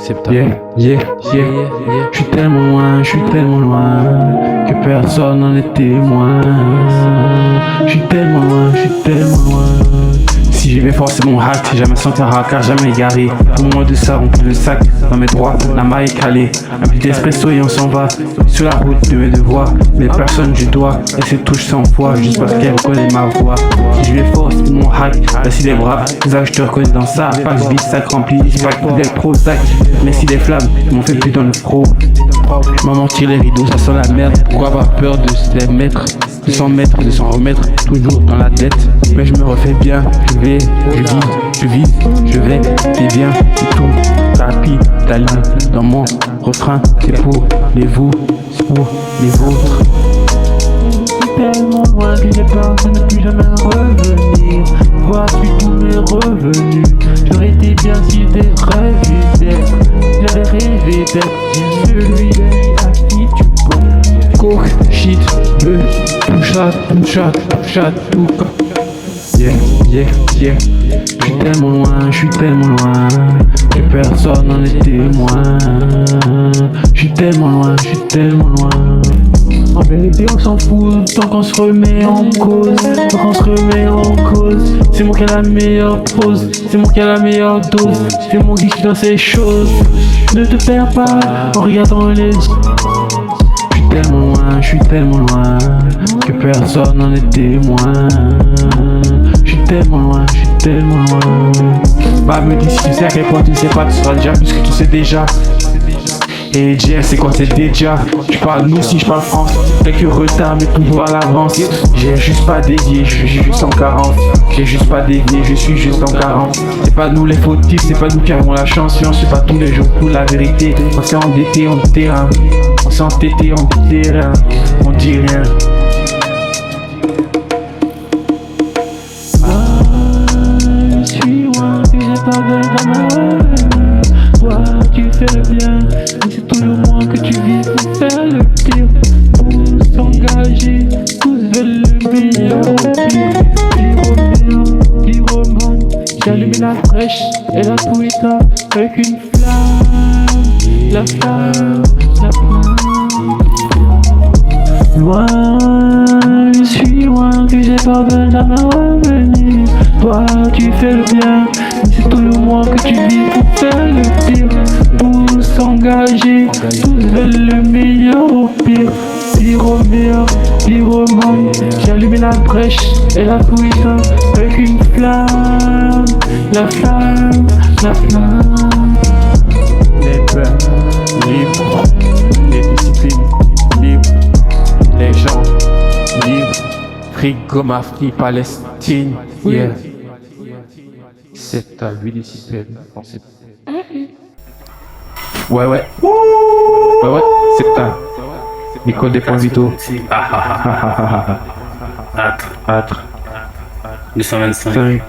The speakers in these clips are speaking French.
J'suis tellement loin que personne n'en est témoin. J'suis tellement loin. Si j'y vais forcer mon hack, jamais sans car jamais égaré. Pour moi de ça, on pousse le sac dans mes droits, la maille est calée. Un petit espresso et on s'en va sur la route de mes devoirs. Les personnes je dois laisser touche sans foi, juste parce qu'elle connaît ma voix. Si je vais forcer mon hack, là si les bras, ça je te reconnais dans ça. Pas que vie sac rempli, pas que d'électro sac. Mais si les flammes m'ont fait plus dans le fro. Maman tire les rideaux, ça sent la merde. Pourquoi avoir peur de se les mettre, de s'en mettre, de s'en remettre, toujours dans la tête. Mais je me refais bien, je vais, je vis, je vais, c'est bien, c'est tout. Tapis, ta ligne dans mon refrain, c'est pour les vous, c'est pour les vôtres. Tellement loin que j'ai peur de ne plus jamais revenir. Vois-tu tous mes revenus? J'aurais été bien si j'étais rêvé d'être. J'avais rêvé d'être celui à qui tu penses. Coke, shit, bleu, tout chat, tout cas. J'suis tellement loin que personne n'en est témoin. J'suis tellement loin. En vérité on s'en fout tant qu'on se remet en cause. C'est moi qui ai la meilleure pose, c'est moi qui ai la meilleure dose. C'est moi qui suis dans ces choses. Ne te perds pas en regardant les yeux. J'suis tellement loin que personne n'en est témoin. J'suis tellement loin. Bah me dis si tu sais à quel point tu ne sais pas, tu seras déjà plus que tu sais déjà. Et JF c'est quoi c'est déjà. Tu parles nous si je parle France. Quelques retards mais toujours à l'avance. J'ai juste pas dévié, je suis juste en carence. J'ai juste pas dévié, je suis juste en carence. C'est pas nous les fautifs, c'est pas nous qui avons la chance. On sait pas tous les jours tout la vérité. On s'est endetté, on terrain. On s'est entêté, on terrain. On dit rien. Je suis loin que j'ai pas besoin. Toi tu fais le bien, mais c'est tout le moins que tu vis pour faire le pire. Tous s'engager, tous veulent le meilleur. Pyromane, j'ai allumé la fraîche et la Twitter avec une flamme. La flamme. Loin, je suis loin que j'ai pas besoin de revenir. Toi tu fais le bien, mais c'est tout le moins que tu vis pour faire le pire. Tous s'engager, tous veulent le meilleur au pire. Pyromane, j'ai allumé la brèche et la Twitter avec une flamme. La flamme. Les peurs libres, les disciplines libres, les gens libres. Frigo Mafri Palestine, yeah. C'est à lui disciplines. Ouais, c'est un Nicole des points vitaux. Âtre 225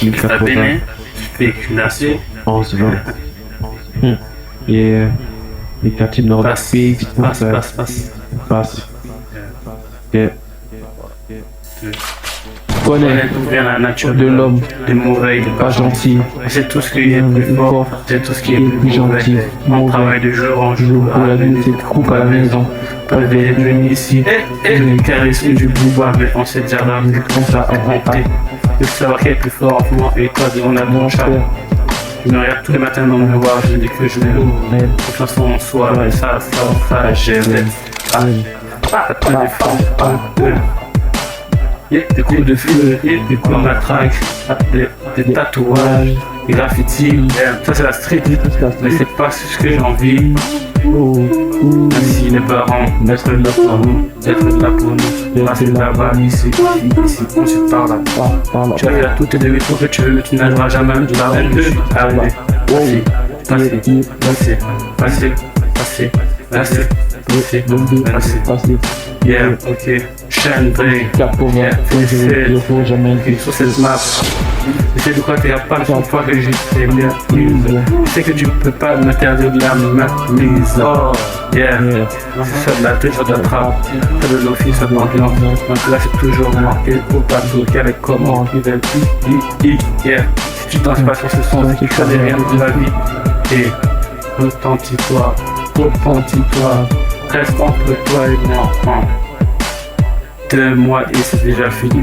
1080 spéculation 11 20 et les quartiers nord passe. Connais la nature de l'homme, de mauvais, de pas gentil. C'est tout ce qui est plus fort, c'est tout ce qui est plus gentil. Mon travail de jour en jour, pour la vie, c'est coupe à la maison. Pas de venir ici, le charisme du pouvoir, mais on s'est déjà là, comme ça, on rentre. De savoir qui est plus fort en moi et toi, on a mon chat. Je me regarde tous les matins dans le miroir, je dis que je vais confiance en soi, et ça, j'ai pas de femmes. Des coups de feu, des coups de matraque, des tatouages, des graffitis. Ça c'est la street, mais c'est pas ce que j'ai envie. Merci les parents d'être là pour nous, passer là-bas, ici, on se parle là. Tu as toutes les défauts que tu veux, mais tu n'arriveras jamais de la reine de arriver. Passez. Yeah, ok. Chaîne, bring. Sur cette map. C'est de quoi tu n'as pas le fois que je sais bien. Je sais que tu peux pas m'interdire de la mise. Oh, yeah. C'est ça de la touche, de la trappe. Ça de l'office, ça de l'ambiance. Donc là, c'est toujours marqué pour pas bloquer avec comment. Yeah. Si tu danses pas sur ce son, c'est que tu fais rien de la vie. vérité. Repentis-toi, repentis-toi, reste entre toi et moi. 2 mois et c'est déjà fini.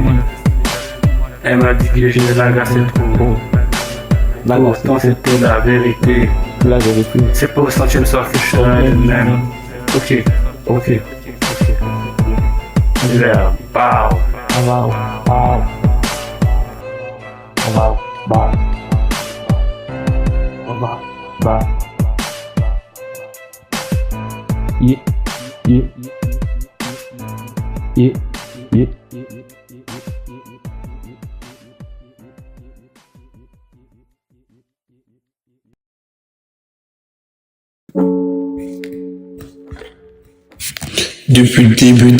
Elle m'a dit que je ne l'agaçais trop. Pourtant c'était la vérité. C'est pour ça que je me sors que je serai le même. Ok. Vers Bao. Yeah. Depuis le début,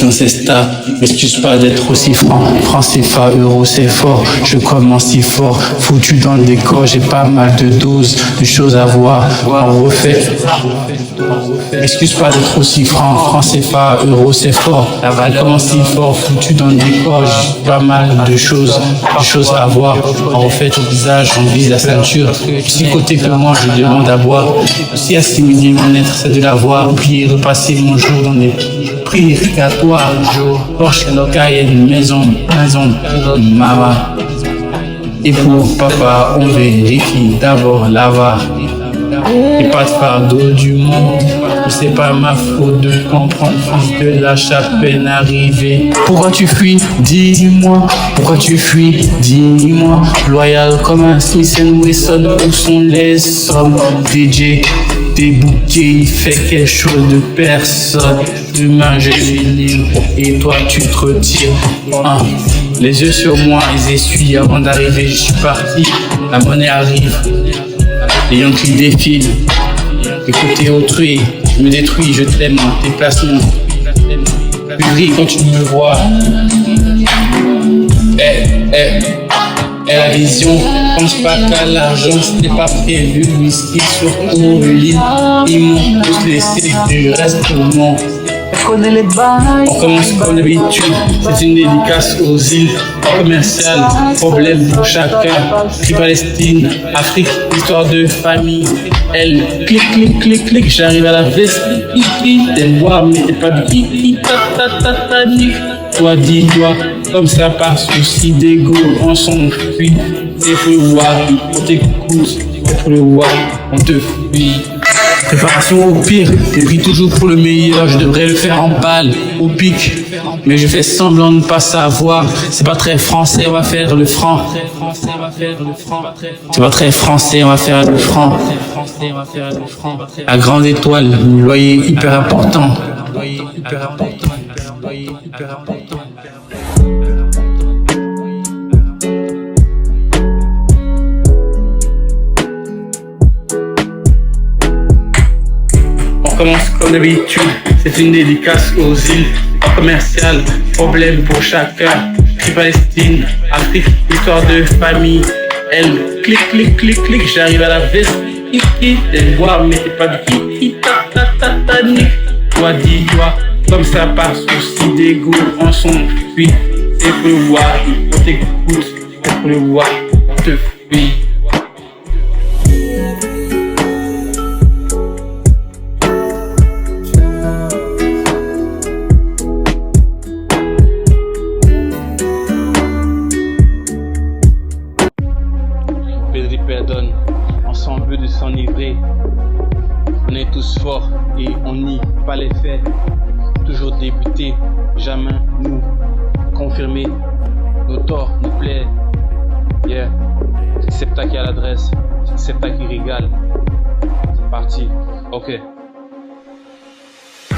dans ces stars, m'excuse pas d'être aussi franc. Franc CFA, euro c'est fort, je commence si fort, foutu dans le décor, j'ai pas mal de doses, de choses à voir, on refait. M'excuse pas d'être aussi franc, franc CFA, euro c'est fort, je commence si fort, foutu dans le décor, j'ai pas mal de choses à voir, on refait ton visage, on vise la ceinture, si côté que moi je demande à boire, aussi assimiler mon être, c'est de l'avoir, prier, repasser mon jour dans les prières qu'à toi, Porsche, Cayenne, maison, maman. Et pour papa, on vérifie d'abord l'avare. Et pas de fardeau du monde, c'est pas ma faute de comprendre, fils de la chapelle arrivée. Pourquoi tu fuis? Dis-moi. Pourquoi tu fuis? Dis-moi. Loyal comme un Smith & Wesson, où sont les sommes? DJ, t'es bouquets, il fait quelque chose de personne. Demain je suis libre et toi tu te retires. Les yeux sur moi, ils essuient avant d'arriver, je suis parti. La monnaie arrive. Les Yankees défilent, écouter autrui, je me détruis, je t'aime en déplacement. Tu ris quand tu me vois. La vision, pense pas qu'à l'argent, c'était pas prévu. Whisky sur l'île, ils m'ont tous laissé du reste au monde. On commence comme d'habitude, c'est une dédicace aux îles commerciales, problème pour chacun, cri Palestine, Afrique, histoire de famille. Elle clic, j'arrive à la veste, t'es moi, mais t'es pas du toi dis-toi, comme ça par souci d'ego, on s'enfuit, c'est pour le voir, on t'écoute, c'est pour le voir, on te fuit. Préparation au pire, j'ai pris toujours pour le meilleur, je devrais le faire en balle, au pic. Mais je fais semblant de ne pas savoir, c'est pas très français, on va faire le franc. C'est pas très français, on va faire le franc. La grande étoile, le loyer hyper important. On commence comme d'habitude, c'est une dédicace aux îles commerciales, problème pour chacun, cri Palestine, Afrique, histoire de famille. Elle clic, j'arrive à la veste, t'es voir, mais t'es pas du toi dis-toi, comme ça par souci d'ego, on s'enfuit, c'est pour le voir, on t'écoute, c'est pour le voir, on te fuit. Pardonne, on s'en veut de s'enivrer. On est tous forts et on nie pas les faits. Toujours débuter, jamais nous confirmer. Nos torts nous plaisent. Yeah, c'est Septa qui a l'adresse, c'est Septa qui régale. C'est parti, ok.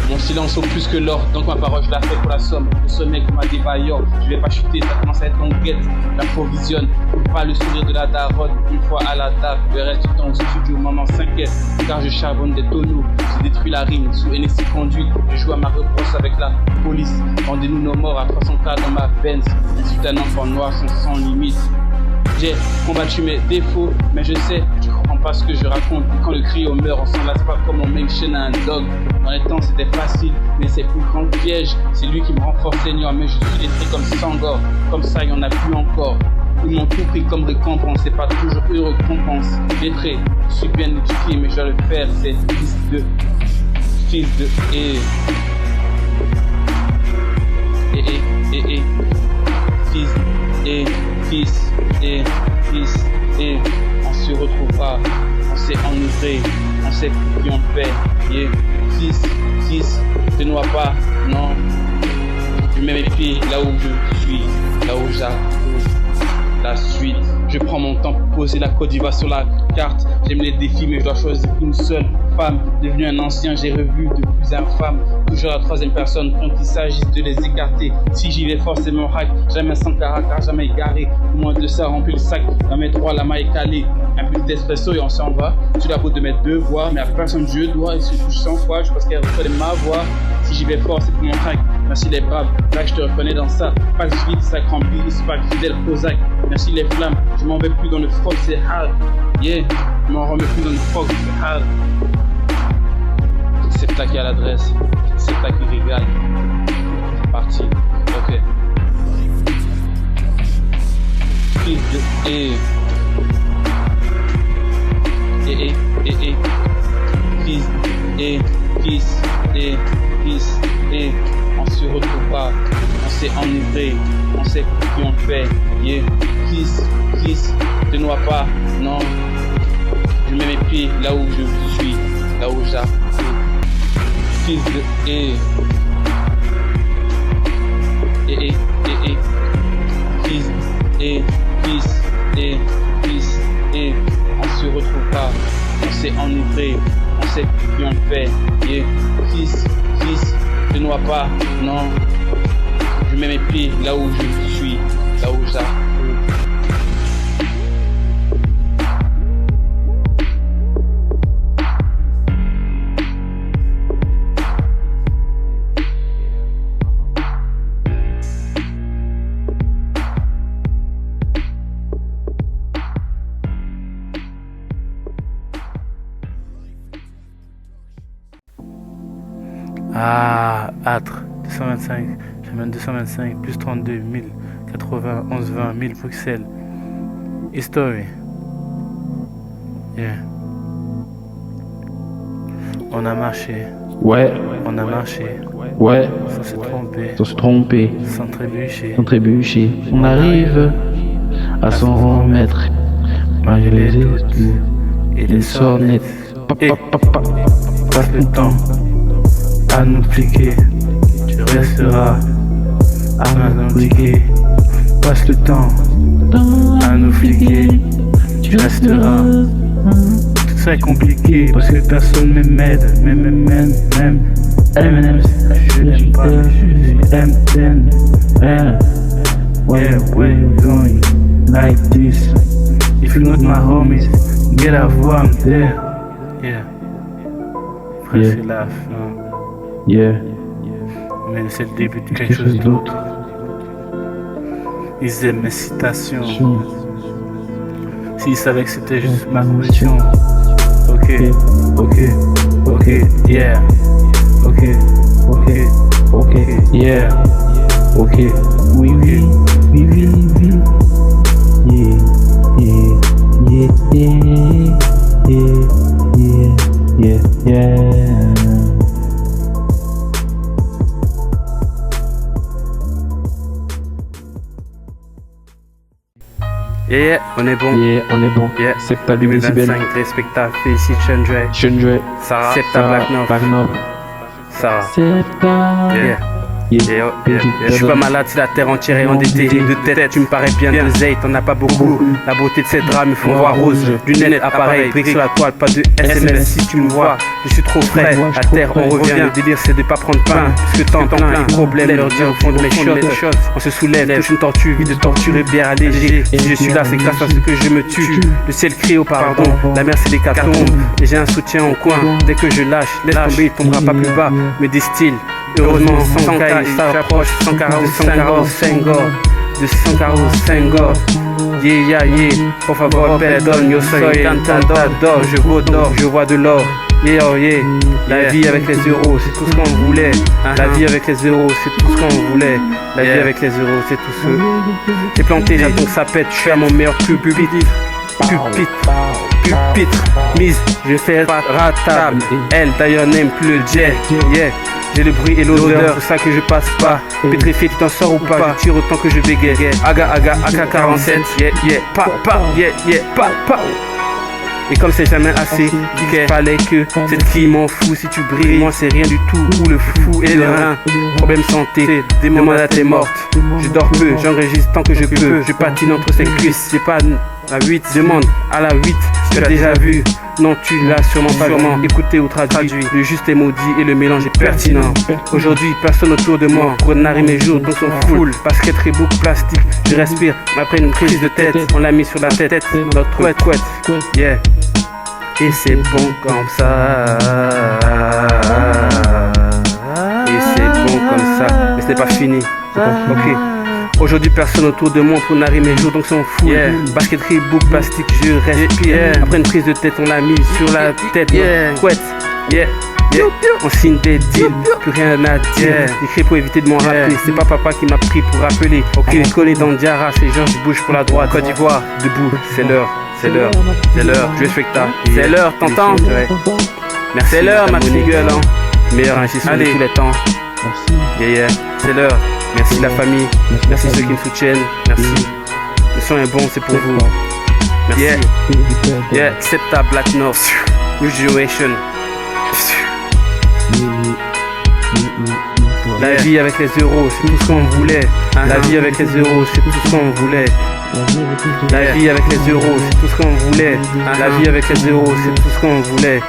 Mon silence vaut plus que l'or, donc ma parole je la fais pour la somme. Le sommet comme un débailleur, je vais pas chuter, ça commence à être en guette. La provisionne, pas le sourire de la daronne. Une fois à la table, le reste du temps au studio, maman s'inquiète. Car je charbonne des tonneaux, je détruis la rime sous NSI conduite. Je joue à ma rebrosse avec la police. Rendez-nous nos morts à 300K dans ma Benz. Insulte un enfant noir sans limite. J'ai combattu mes défauts, mais je sais, tu comprends pas ce que je raconte. Quand le cri au meurt, on s'en lasse pas comme on mentionne à un dog. Dans les temps c'était facile, mais c'est plus grand piège. C'est lui qui me rend fort seigneur, mais je suis lettré comme Sangor. Comme ça, il y en a plus encore. Ils m'ont tout pris comme récompense, c'est pas toujours une récompense. Lettré, je suis bien éduqué, mais je dois le faire, c'est fils de et fils et on se retrouvera, on s'est enivré, on s'est qui on fait, fils, te noie pas, non, je mets mes pieds là où je suis, là où j'arrive, la suite. Je prends mon temps pour poser la Côte d'Ivoire sur la carte. J'aime les défis, mais je dois choisir une seule femme. Devenu un ancien, j'ai revu de plus infâmes. Toujours la troisième personne quand il s'agit de les écarter. Si j'y vais forcément hack, jamais sans caractère, jamais égaré. Moins de ça, remplit le sac. Dans mes droits, la main est calée. Un peu d'espresso et on s'en va. Tu la faute de mettre deux voix, mais à personne je dois. Et si je touche 100 fois, je pense qu'elle reconnaît ma voix. Si j'y vais fort, c'est pour mon track. Merci les babes, là je te reconnais dans ça. Pas de suite, ça remplit, c'est pas fidèle Prozac. Merci les flammes, je m'en vais plus dans le froc, c'est hard. Yeah, je m'en remets plus dans le froc, c'est hard. C'est là qui a l'adresse, c'est là qui régale. C'est parti, ok. Fils de fils on se retrouve pas, on s'est enivré, on sait qui on fait, fils, te noie pas, non, je mets mes pieds là où je suis, là où j'arrive, fils de fils, on se retrouve pas, on s'est enivré, on sait qui on fait, fils, te noie pas, non, je mets mes pieds là où je suis, là où j'arrive. Ah, Âtre, 225, j'amène 225, plus 32, 1000, 80, 11, 20, 1000, Bruxelles. History. Yeah. On a marché. Ouais, On a marché. ouais, Sans se tromper. sans se tromper, Sans trébucher. sans trébucher. On arrive à s'en remettre, malgré les études Et et les les sornettes. Et passe le temps à nous pliquer. Tu resteras à nous impliquer. Passe le temps à nous fliquer. Tu resteras. Tout ça est compliqué parce que personne ne m'aide. Même M&M's, je n'aime pas. Je suis M10. Yeah, where you going like this? If you're not my homies, get out of I'm there. Yeah. Frère, Yeah. c'est la fin. Yeah, Mais c'est le début de quelque chose d'autre. Ils aiment mes citations. S'ils savaient que c'était juste ma mission. Ok, yeah. Ok, yeah, ok, oui, yeah. Yeah, on est bon. Yeah, on est bon. Yeah, C'est pas du décibel. 2025, téléspectateurs, félicite Chandray. Chandray, Sarah, Septa Black North. Sarah. C'est pas. Yeah. Je suis pas malade si la terre entière est endettée. De tête, tu me parais bien de zèle, t'en as pas beaucoup. La beauté de cette drame me font voir rose. Lunettes, appareil, briques sur la toile, pas de SMS si tu me vois. Je suis trop frais, à terre on revient. Le délire c'est de pas prendre pain, puisque temps plein, les problèmes leur dire au fond de mes choses. On se soulève, touche une tortue, vide de torture et bière allégée. Si je suis là, c'est grâce à ce que je me tue. Le ciel crie au pardon, la mer c'est l'hécatombe. Et j'ai un soutien au coin, dès que je lâche, laisse tomber, il tombera pas plus bas. Me distille. Heureusement, 100 cailles, ça approche, 100 carreaux, 5 gars, de 100 carreaux, 5 gars. Yeah, por favor, perdón, yo soy encantador, je vaux d'or, je vois de l'or. Yeah, oh yeah. La vie avec les euros, c'est tout ce qu'on voulait. La vie avec les euros, c'est tout ce qu'on voulait. La vie avec les euros, c'est tout ce. J'ai planté, j'attends que ça pète. Je suis à mon meilleur pupitre. Mise, je fais ratable. Elle d'ailleurs n'aime plus le jet. Yeah. J'ai le bruit et l'odeur, c'est ça que je passe pas. Pétrifié, tu t'en sors ou pas? Je tire autant que je bégaye. Aga, AK-47. Yeah, pa. Et comme c'est jamais assez, il fallait que cette qui m'en fout si tu brilles. Moi c'est rien du tout, ou le fou et le rein. Problème santé, demande à tes mortes. Je dors peu, j'enregistre tant que je peux. Je patine entre ces cuisses, c'est pas la 8. Demande à la 8, tu l'as déjà vu. Non, tu l'as sûrement pas écouté ou traduit. Le juste est maudit et le mélange est pertinent. Aujourd'hui, personne autour de moi pour narrer mes jours, donc sont full. Basket, Reebok, plastique, je respire. Après une prise de tête, on l'a mis sur la tête. Notre couette, yeah. Et c'est bon comme ça. Et c'est bon comme ça. Mais ce n'est pas fini. Ok. Aujourd'hui personne autour de moi pour narrer mes jours donc s'en fout. Basket, Reebok, plastique, je respire. Après une prise de tête on l'a mis sur la tête. Couette. On signe des deals, plus rien à dire. J'écris pour éviter de m'en rappeler. C'est pas papa qui m'a pris pour rappeler. Ok, je connais dans Diarra, ces gens je bouge pour la droite. Côte d'Ivoire, debout, c'est l'heure. C'est l'heure, je respecte ta. C'est l'heure, t'entends? Merci. C'est l'heure, ma petite gueule, hein. Meilleur ingénieur de tous les temps. Yeah, c'est l'heure. Merci la famille. Merci ceux qui me soutiennent. Merci. Le son est bon, c'est pour vous. Merci. Yeah, Septa Black North. New Generation. La vie avec les euros, c'est tout ce qu'on voulait. La vie avec les euros, c'est tout ce qu'on voulait. La vie avec les euros, c'est tout ce qu'on voulait. La vie avec les euros, c'est tout ce qu'on voulait.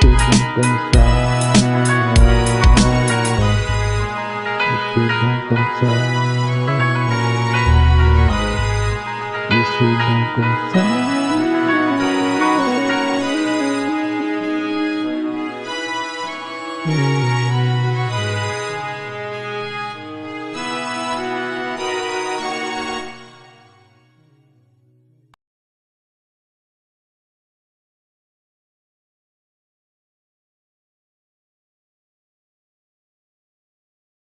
C'est bon comme ça. C'est bon comme ça. Mais c'est bon comme ça. Mm.